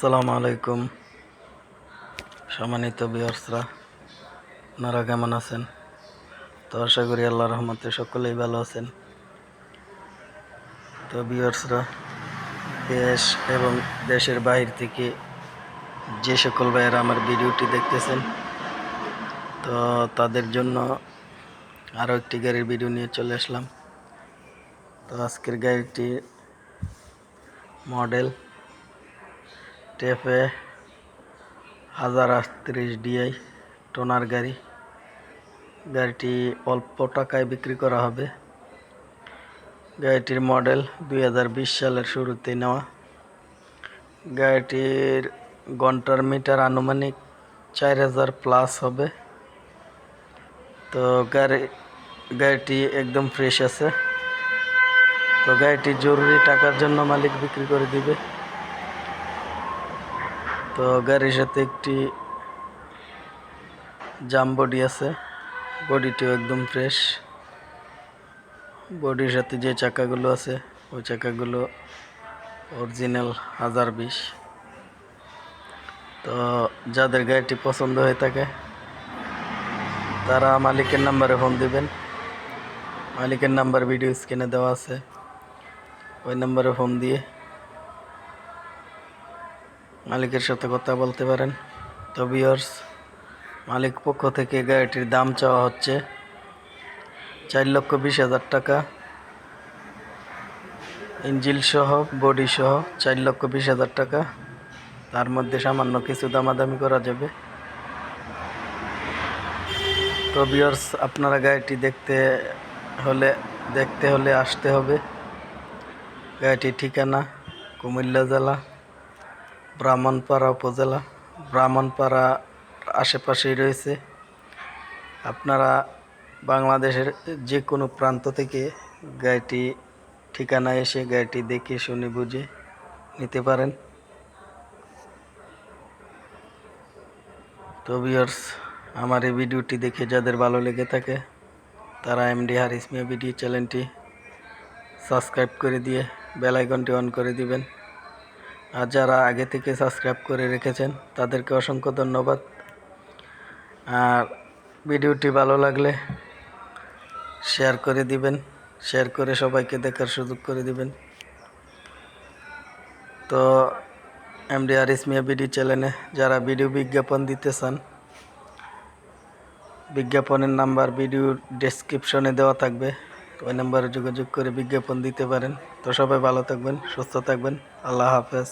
আসসালামু আলাইকুম সম্মানিত ভিউয়ার্সরা, আপনারা কেমন আছেন? তো আশা করি আল্লাহর রহমতে সকলেই ভালো আছেন। তো ভিউয়ার্সরা, দেশ এবং দেশের বাহির থেকে যে সকল ভাইয়েরা আমার ভিডিওটি দেখতেছেন, তো তাদের জন্য আরও একটি গাড়ির ভিডিও নিয়ে চলে আসলাম। তো আজকের গাড়িটি মডেল টেফে 1038 DI টোনার গাড়ি। গাড়িটি অল্প টাকায় বিক্রি করা হবে। গাড়িটির মডেল 2020 সালের শুরুতে নেওয়া। গাড়িটির ঘন্টার মিটার আনুমানিক 4000 প্লাস হবে। তো গাড়িটি একদম ফ্রেশ আছে। তো গাড়িটি জরুরি টাকার জন্য মালিক বিক্রি করে দিবে। তো গাড়ির সাথে একটি জাম বডি আছে, বডিটিও একদম ফ্রেশ। বডির সাথে যে চাকাগুলো আছে ওই চাকাগুলো অরিজিনাল 1020। তো যাদের গাড়িটি পছন্দ হয়ে থাকে তারা মালিকের নাম্বারে ফোন দিবেন। মালিকের নাম্বার ভিডিও স্ক্রিনে দেওয়া আছে, ওই নাম্বারে ফোন দিয়ে মালিকের সাথে কথা বলতে পারেন। তো ভিউয়ার্স, মালিক পক্ষ থেকে গাড়িটির দাম চাওয়া হচ্ছে 4,20,000 টাকা। ইঞ্জিন সহ বডি সহ 4,20,000 টাকা। তার মধ্যে সামান্য কিছু দামাদামি করা যাবে। তো ভিউয়ার্স, আপনারা গাড়িটি দেখতে হলে আসতে হবে। গাড়িটির ঠিকানা কুমিল্লা জেলা ব্রাহ্মণপাড়া উপজেলা, ব্রাহ্মণপাড়া আশেপাশেই রয়েছে। আপনারা বাংলাদেশের যে কোনো প্রান্ত থেকে গাড়িটি ঠিকানায় এসে গাড়িটি দেখে শুনে বুঝে নিতে পারেন। তো ভিউয়ার্স, আমার এই ভিডিওটি দেখে যাদের ভালো লেগে থাকে তারা এমডি হারিস মিয়া ভিডিও চ্যানেলটি সাবস্ক্রাইব করে দিয়ে বেল আইকনটি অন করে দিবেন। আর যারা আগে থেকে সাবস্ক্রাইব করে রেখেছেন তাদেরকে অসংখ্য ধন্যবাদ। আর ভিডিওটি ভালো লাগলে শেয়ার করে দিবেন, শেয়ার করে সবাইকে দেখার সুযোগ করে দিবেন। তো এমডি হারিস মিয়া ভিডিও চ্যানেলে যারা ভিডিও বিজ্ঞাপন দিতে চান, বিজ্ঞাপনের নাম্বার ভিডিও ডেসক্রিপশনে দেওয়া থাকবে, ওই নাম্বারে যোগাযোগ করে বিজ্ঞাপন দিতে পারেন। তো সবাই ভালো থাকবেন, সুস্থ থাকবেন। আল্লাহ হাফেজ।